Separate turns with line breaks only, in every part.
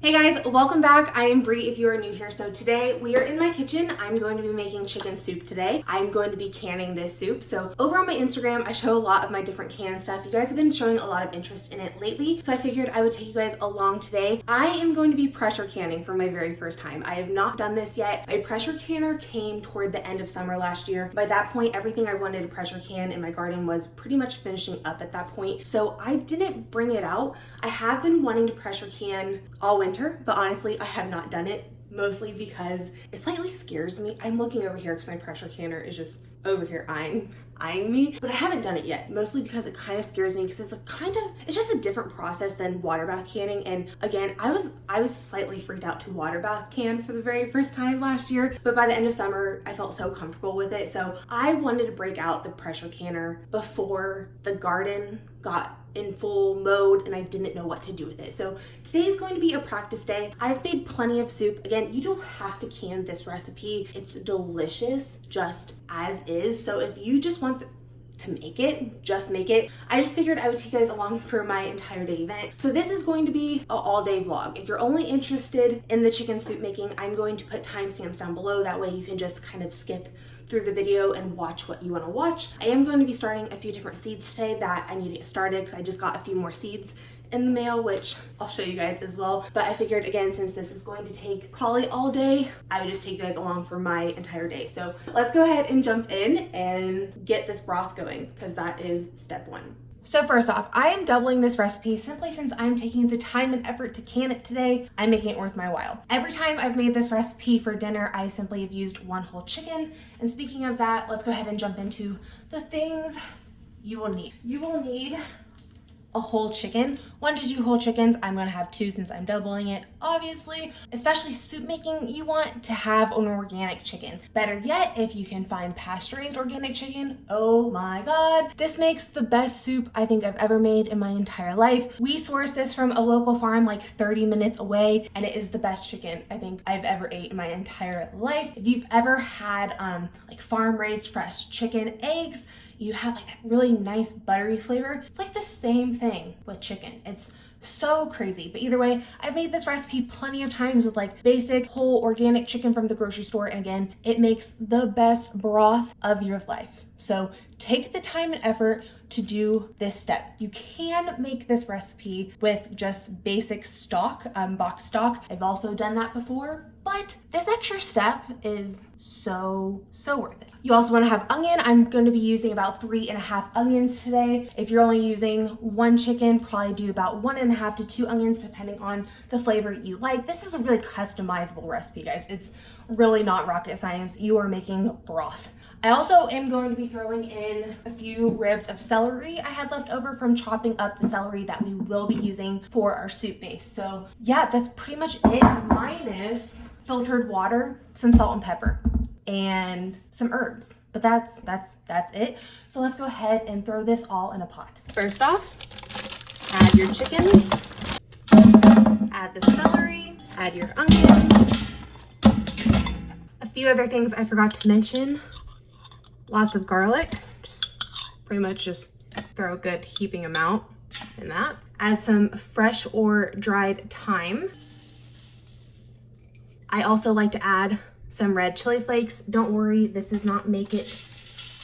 Hey guys, welcome back. I am Bree if you are new here. So today we are in my kitchen. I'm going to be making chicken soup today. I'm going to be canning this soup. So over on my Instagram, I show a lot of my different can stuff. You guys have been showing a lot of interest in it lately. So I figured I would take you guys along today. I am going to be pressure canning for my very first time. I have not done this yet. My pressure canner came toward the end of summer last year. By that point, everything I wanted to pressure can in my garden was pretty much finishing up at that point. So I didn't bring it out. I have been wanting to pressure can all winter, but honestly, I have not done it, mostly because it slightly scares me. I'm looking over here because my pressure canner is just over here eyeing me, but I haven't done it yet, mostly because it kind of scares me because it's just a different process than water bath canning. And again, I was slightly freaked out to water bath can for the very first time last year, but by the end of summer, I felt so comfortable with it. So I wanted to break out the pressure canner before the garden got in full mode and I didn't know what to do with it. So today is going to be a practice day. I've made plenty of soup. Again, you don't have to can this recipe. It's delicious just as is. So if you just want to make it, just make it. I just figured I would take you guys along for my entire day event. So this is going to be an all-day vlog. If you're only interested in the chicken soup making, I'm going to put timestamps down below. That way you can just kind of skip through the video and watch what you want to watch. I am going to be starting a few different seeds today that I need to get started because I just got a few more seeds in the mail, which I'll show you guys as well. But I figured, again, since this is going to take probably all day, I would just take you guys along for my entire day. So let's go ahead and jump in and get this broth going because that is step one. So first off, I am doubling this recipe simply since I'm taking the time and effort to can it today. I'm making it worth my while. Every time I've made this recipe for dinner, I simply have used one whole chicken. And speaking of that, let's go ahead and jump into the things you will need. You will need a whole chicken, 1 to 2 whole chickens. I'm gonna have 2 since I'm doubling it, obviously. Especially soup making, you want to have an organic chicken. Better yet, if you can find pasture-raised organic chicken, oh my God. This makes the best soup I think I've ever made in my entire life. We source this from a local farm like 30 minutes away, and it is the best chicken I think I've ever ate in my entire life. If you've ever had like farm-raised fresh chicken eggs, you have like that really nice buttery flavor. It's like the same thing with chicken. It's so crazy. But either way, I've made this recipe plenty of times with like basic whole organic chicken from the grocery store. And again, it makes the best broth of your life. So take the time and effort to do this step. You can make this recipe with just basic stock, box stock. I've also done that before, but this extra step is so worth it. You also want to have onion. I'm going to be using about 3.5 onions today. If you're only using 1 chicken, probably do about 1.5 to 2 onions, depending on the flavor you like. This is a really customizable recipe, guys. It's really not rocket science. You are making broth. I also am going to be throwing in a few ribs of celery I had left over from chopping up the celery that we will be using for our soup base. So yeah, that's pretty much it, minus filtered water, some salt and pepper, and some herbs. But that's it. So let's go ahead and throw this all in a pot. First off, add your chickens, add the celery, add your onions. A few other things I forgot to mention. Lots of garlic, pretty much just throw a good heaping amount in that. Add some fresh or dried thyme. I also like to add some red chili flakes. Don't worry, this does not make it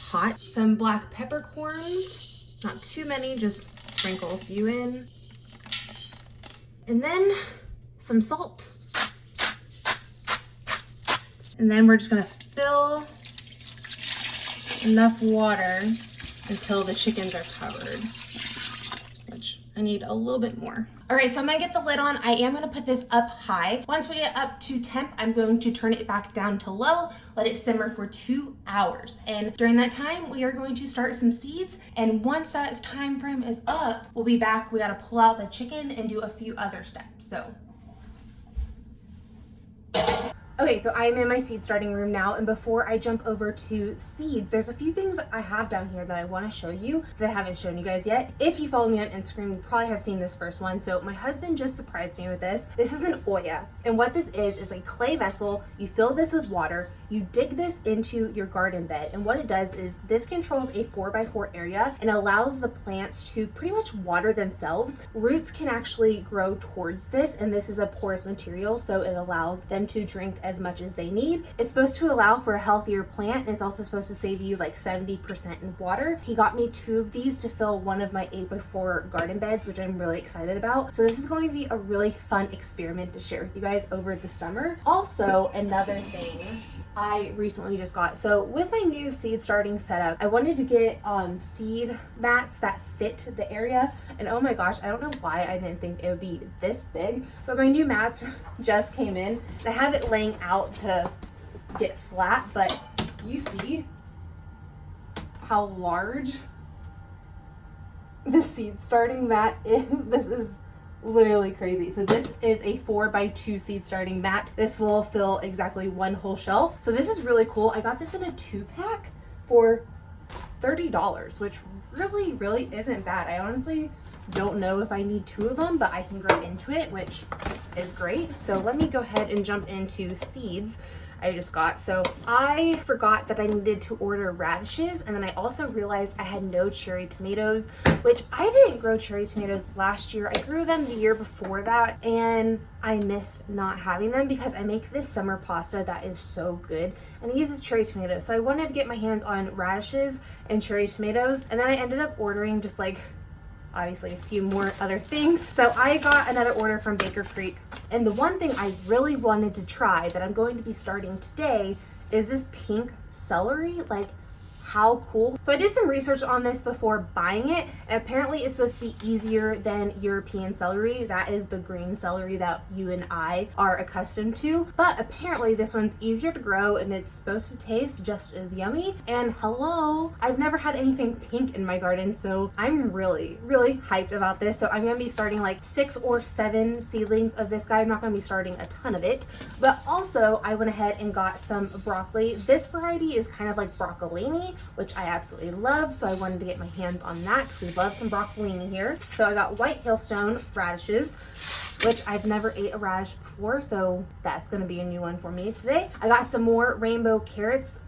hot. Some black peppercorns, not too many, just sprinkle a few in. And then some salt. And then we're just gonna fill enough water until the chickens are covered, which I need a little bit more. All right, so I'm gonna get the lid on. I am gonna put this up high. Once we get up to temp, I'm going to turn it back down to low, let it simmer for 2 hours. And during that time, we are going to start some seeds. And once that time frame is up, we'll be back. We gotta pull out the chicken and do a few other steps, so. Okay, so I'm in my seed starting room now, and before I jump over to seeds, there's a few things I have down here that I want to show you that I haven't shown you guys yet. If you follow me on Instagram, you probably have seen this first one. So my husband just surprised me with this. This is an Oya, and what this is a clay vessel. You fill this with water, you dig this into your garden bed, and what it does is this controls a 4x4 area and allows the plants to pretty much water themselves. Roots can actually grow towards this, and this is a porous material, so it allows them to drink as much as they need. It's supposed to allow for a healthier plant, and it's also supposed to save you like 70% in water. He got me 2 of these to fill one of my 8x4 garden beds, which I'm really excited about. So this is going to be a really fun experiment to share with you guys over the summer. Also, another thing I recently just got. So with my new seed starting setup, I wanted to get seed mats that fit the area. And oh my gosh, I don't know why I didn't think it would be this big, but my new mats just came in. I have it laying out to get flat, but you see how large the seed starting mat is. This is literally crazy. So this is a 4x2 seed starting mat. This will fill exactly 1 whole shelf. So this is really cool. I got this in a 2-pack for $30, which really isn't bad. I honestly don't know if I need 2 of them, but I can grow into it, which is great. So let me go ahead and jump into seeds I just got. So I forgot that I needed to order radishes, and then I also realized I had no cherry tomatoes, which I didn't grow cherry tomatoes last year. I grew them the year before that, and I missed not having them because I make this summer pasta that is so good and it uses cherry tomatoes. So I wanted to get my hands on radishes and cherry tomatoes, and then I ended up ordering just like obviously a few more other things. So I got another order from Baker Creek. And the one thing I really wanted to try that I'm going to be starting today is this pink celery. Like, how cool. So I did some research on this before buying it, and apparently it's supposed to be easier than European celery. That is the green celery that you and I are accustomed to. But apparently this one's easier to grow, and it's supposed to taste just as yummy. And hello, I've never had anything pink in my garden, so I'm really hyped about this. So I'm gonna be starting like 6 or 7 seedlings of this guy. I'm not gonna be starting a ton of it, but also I went ahead and got some broccoli. This variety is kind of like broccolini, which I absolutely love, so I wanted to get my hands on that because we love some broccolini here. So I got white hailstone radishes, which I've never ate a radish before, so that's gonna be a new one for me today. I got some more rainbow carrots,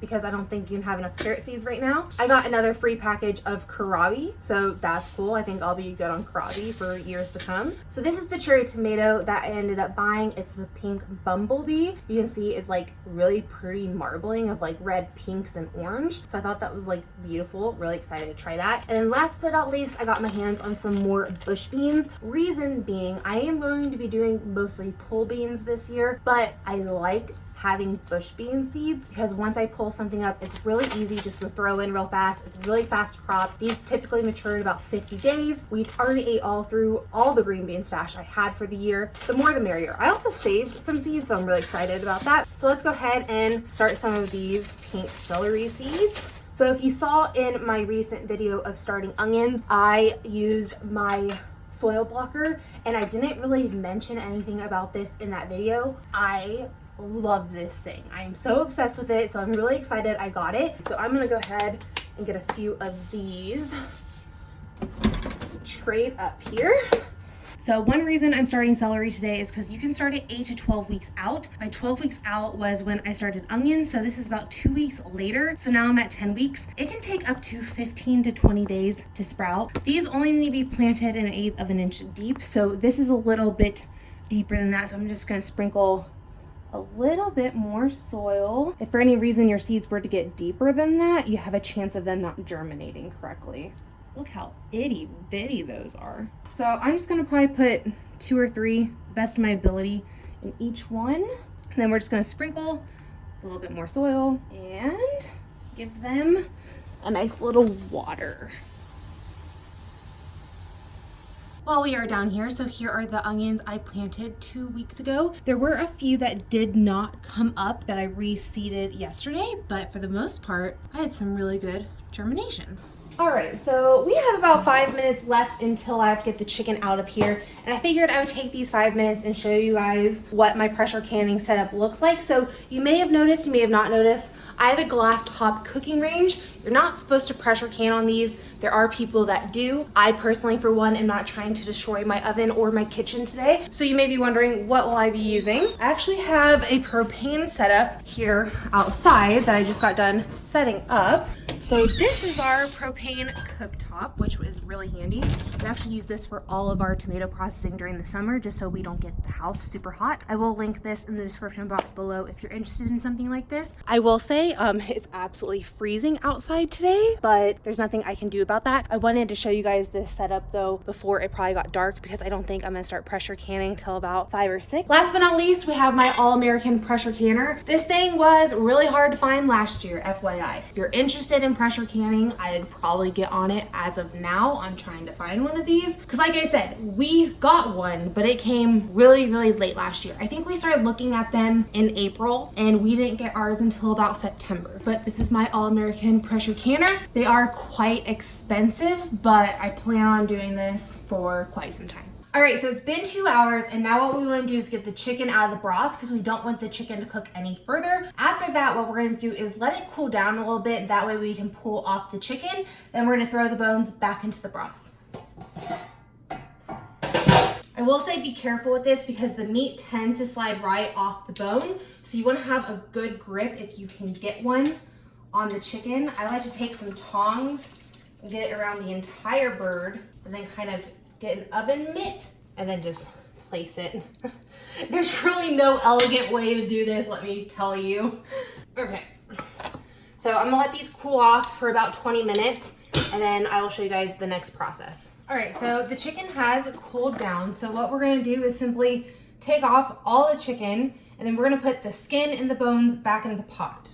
because I don't think you can have enough carrot seeds right now. I got another free package of kohlrabi, so that's cool. I think I'll be good on kohlrabi for years to come. So this is the cherry tomato that I ended up buying. It's the pink bumblebee. You can see it's like really pretty marbling of like red, pinks, and orange. So I thought that was like beautiful. Really excited to try that. And then last but not least, I got my hands on some more bush beans. Reason being, I am going to be doing mostly pull beans this year, but I like having bush bean seeds because once I pull something up, it's really easy just to throw in real fast. It's a really fast crop. These typically mature in about 50 days. We've already ate all through all the green bean stash I had for the year. The more the merrier. I also saved some seeds, so I'm really excited about that. So let's go ahead and start some of these pink celery seeds. So if you saw in my recent video of starting onions, I used my soil blocker, and I didn't really mention anything about this in that video. I love this thing. I am so obsessed with it, so I'm really excited I got it. So I'm gonna go ahead and get a few of these trade up here. So one reason I'm starting celery today is because you can start it 8 to 12 weeks out. My 12 weeks out was when I started onions, so this is about 2 weeks later. So now I'm at 10 weeks. It can take up to 15 to 20 days to sprout. These only need to be planted 1/8 of an inch deep, so this is a little bit deeper than that. So I'm just gonna sprinkle a little bit more soil. If for any reason your seeds were to get deeper than that, you have a chance of them not germinating correctly. Look how itty bitty those are. So I'm just gonna probably put 2 or 3, best of my ability, in each one. And then we're just gonna sprinkle a little bit more soil and give them a nice little water. While we are down here, so here are the onions I planted 2 weeks ago. There were a few that did not come up that I reseeded yesterday, but for the most part, I had some really good germination. All right, so we have about 5 minutes left until I have to get the chicken out of here. And I figured I would take these 5 minutes and show you guys what my pressure canning setup looks like. So you may have noticed, you may have not noticed, I have a glass top cooking range. You're not supposed to pressure can on these. There are people that do. I personally, for one, am not trying to destroy my oven or my kitchen today. So you may be wondering, what will I be using? I actually have a propane setup here outside that I just got done setting up. So this is our propane cooktop, which is really handy. We actually use this for all of our tomato processing during the summer, just so we don't get the house super hot. I will link this in the description box below if you're interested in something like this. I will say it's absolutely freezing outside today, but there's nothing I can do about that. I wanted to show you guys this setup though before it probably got dark, because I don't think I'm gonna start pressure canning till about 5 or 6. Last but not least, we have my All-American pressure canner. This thing was really hard to find last year, FYI. If you're interested in pressure canning, I'd probably get on it as of now. I'm trying to find one of these because, like I said, we got one, but it came really late last year. I think we started looking at them in April and we didn't get ours until about September. But this is my All-American pressure canner. They are quite expensive, but I plan on doing this for quite some time. All right, so it's been 2 hours, and now what we want to do is get the chicken out of the broth because we don't want the chicken to cook any further. After that, what we're going to do is let it cool down a little bit. That way we can pull off the chicken. Then we're going to throw the bones back into the broth. I will say be careful with this because the meat tends to slide right off the bone. So you want to have a good grip if you can get one on the chicken. I like to take some tongs and get it around the entire bird and then kind of get an oven mitt and then just place it. There's really no elegant way to do this, let me tell you. Okay, so I'm gonna let these cool off for about 20 minutes and then I will show you guys the next process. All right, so the chicken has cooled down. So what we're gonna do is simply take off all the chicken and then we're gonna put the skin and the bones back in the pot.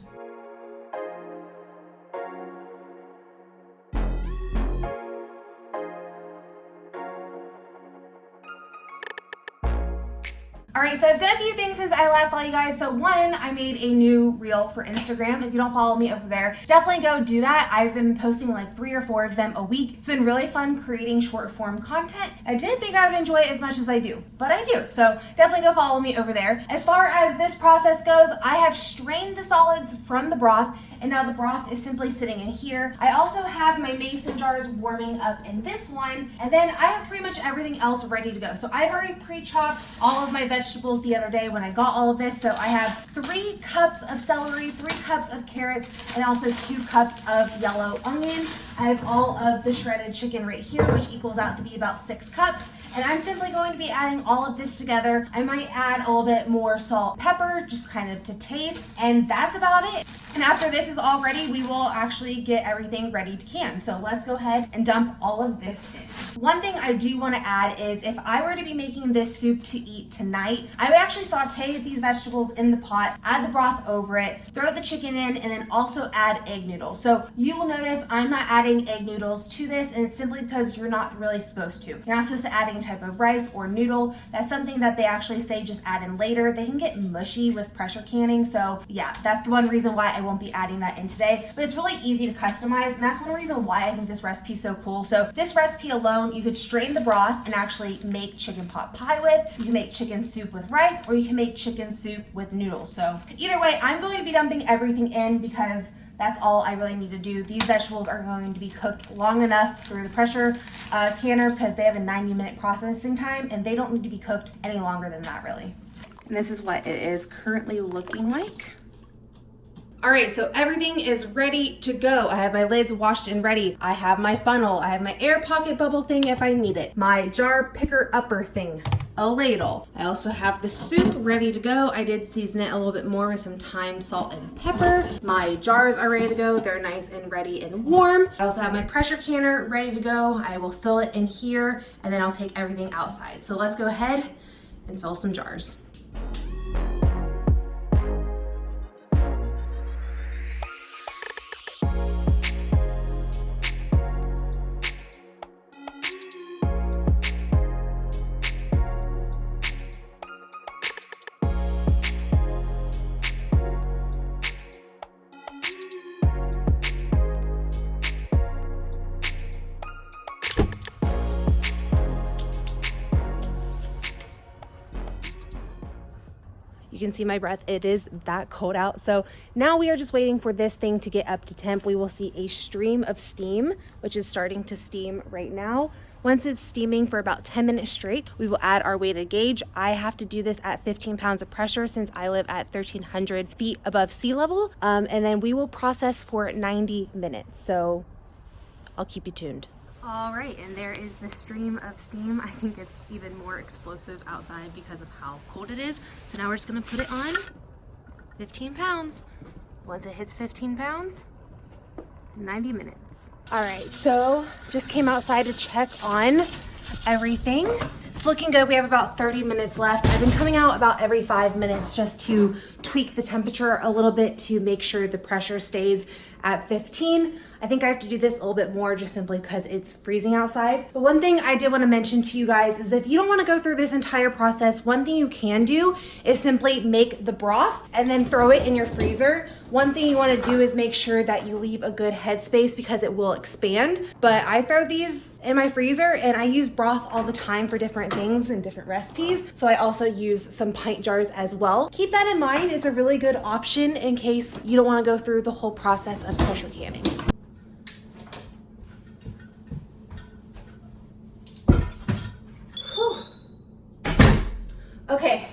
All right, so I've done a few things since I last saw you guys. So one, I made a new reel for Instagram. If you don't follow me over there, definitely go do that. I've been posting like 3 or 4 of them a week. It's been really fun creating short form content. I didn't think I would enjoy it as much as I do, but I do. So definitely go follow me over there. As far as this process goes, I have strained the solids from the broth and now the broth is simply sitting in here. I also have my mason jars warming up in this one, and then I have pretty much everything else ready to go. So I've already pre-chopped all of my vegetables the other day when I got all of this. So I have 3 cups of celery, 3 cups of carrots, and also 2 cups of yellow onion. I have all of the shredded chicken right here, which equals out to be about 6 cups. And I'm simply going to be adding all of this together. I might add a little bit more salt, pepper, just kind of to taste, and that's about it. And after this is all ready, we will actually get everything ready to can. So let's go ahead and dump all of this in. One thing I do want to add is if I were to be making this soup to eat tonight, I would actually saute these vegetables in the pot, add the broth over it, throw the chicken in, and then also add egg noodles. So you will notice I'm not adding egg noodles to this, and it's simply because you're not really supposed to. You're not supposed to add any type of rice or noodle. That's something that they actually say just add in later. They can get mushy with pressure canning. So yeah, that's the one reason why I won't be adding that in today, but it's really easy to customize. And that's one reason why I think this recipe is so cool. So this recipe alone, you could strain the broth and actually make chicken pot pie with. You can make chicken soup with rice, or you can make chicken soup with noodles. So either way, I'm going to be dumping everything in because that's all I really need to do. These vegetables are going to be cooked long enough through the pressure canner because they have a 90-minute processing time and they don't need to be cooked any longer than that really. And this is what it is currently looking like. All right, so everything is ready to go. I have my lids washed and ready. I have my funnel. I have my air pocket bubble thing if I need it. My jar picker upper thing. A ladle. I also have the soup ready to go. I did season it a little bit more with some thyme, salt, and pepper. My jars are ready to go. They're nice and ready and warm. I also have my pressure canner ready to go. I will fill it in here and then I'll take everything outside. So let's go ahead and fill some jars. You can see my breath, it is that cold out. So now we are just waiting for this thing to get up to temp. We will see a stream of steam, which is starting to steam right now. Once it's steaming for about 10 minutes straight, we will add our weighted gauge. I have to do this at 15 pounds of pressure since I live at 1,300 feet above sea level. And then we will process for 90 minutes. So I'll keep you tuned. All right, and there is the stream of steam. I think it's even more explosive outside because of how cold it is. So now we're just gonna put it on 15 pounds. Once it hits 15 pounds, 90 minutes. All right, so just came outside to check on everything. It's looking good. We have about 30 minutes left. I've been coming out about every 5 minutes just to tweak the temperature a little bit to make sure the pressure stays at 15. I think I have to do this a little bit more just simply because it's freezing outside. But one thing I did want to mention to you guys is if you don't want to go through this entire process, one thing you can do is simply make the broth and then throw it in your freezer. One thing you want to do is make sure that you leave a good headspace because it will expand. But I throw these in my freezer and I use broth all the time for different things and different recipes. So I also use some pint jars as well. Keep that in mind. It's a really good option in case you don't want to go through the whole process of pressure canning. Okay,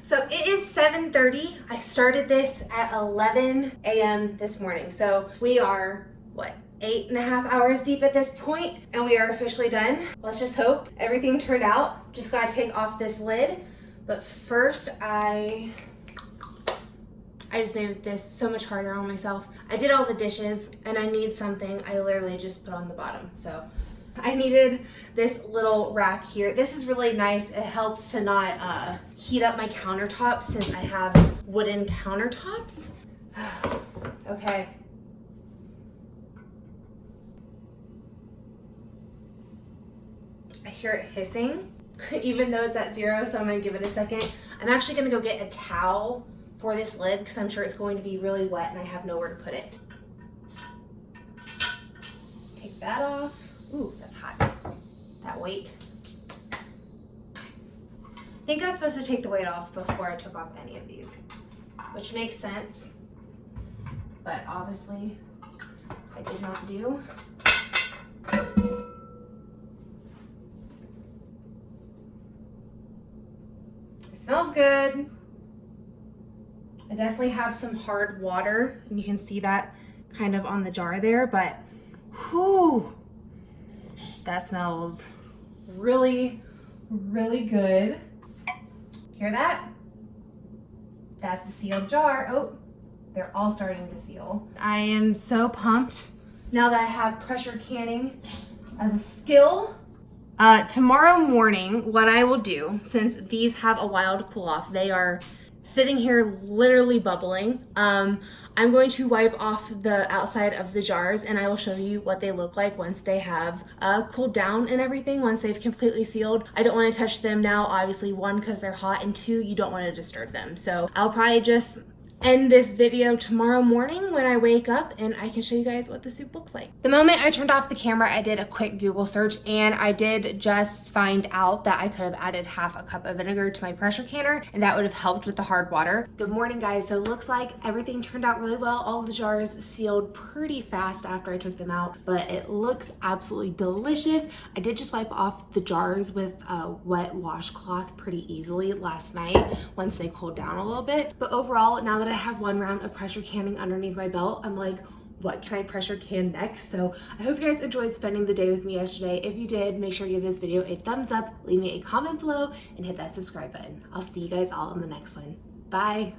so it is 7:30. I started this at 11 a.m. this morning. So we are, what, 8.5 hours deep at this point, and we are officially done. Let's just hope everything turned out. Just gotta take off this lid. But first, I just made this so much harder on myself. I did all the dishes, and I need something I literally just put on the bottom. So I needed this little rack here. This is really nice. It helps to not heat up my countertops since I have wooden countertops. Okay. I hear it hissing, even though it's at 0, so I'm gonna give it a second. I'm actually gonna go get a towel for this lid because I'm sure it's going to be really wet and I have nowhere to put it. Take that off. Ooh, that's hot. That weight. I think I was supposed to take the weight off before I took off any of these, which makes sense, but obviously I did not do. It smells good. I definitely have some hard water, and you can see that kind of on the jar there, but whew. That smells really, really good. Hear that? That's a sealed jar. Oh, they're all starting to seal. I am so pumped now that I have pressure canning as a skill. Tomorrow morning, what I will do, since these have a while to cool off, they are sitting here literally bubbling. I'm going to wipe off the outside of the jars and I will show you what they look like once they have cooled down and everything, once they've completely sealed. I don't want to touch them now, obviously, 1, because they're hot, and 2, you don't want to disturb them. So I'll probably just end this video tomorrow morning when I wake up and I can show you guys what the soup looks like. The moment I turned off the camera, I did a quick Google search and I did just find out that I could have added half a cup of vinegar to my pressure canner and that would have helped with the hard water. Good morning, guys. So it looks like everything turned out really well. All the jars sealed pretty fast after I took them out, but it looks absolutely delicious. I did just wipe off the jars with a wet washcloth pretty easily last night once they cooled down a little bit. But overall, now that I have 1 round of pressure canning underneath my belt, I'm like, what can I pressure can next? So I hope you guys enjoyed spending the day with me yesterday. If you did, make sure you give this video a thumbs up, leave me a comment below, and hit that subscribe button. I'll see you guys all in the next one. Bye.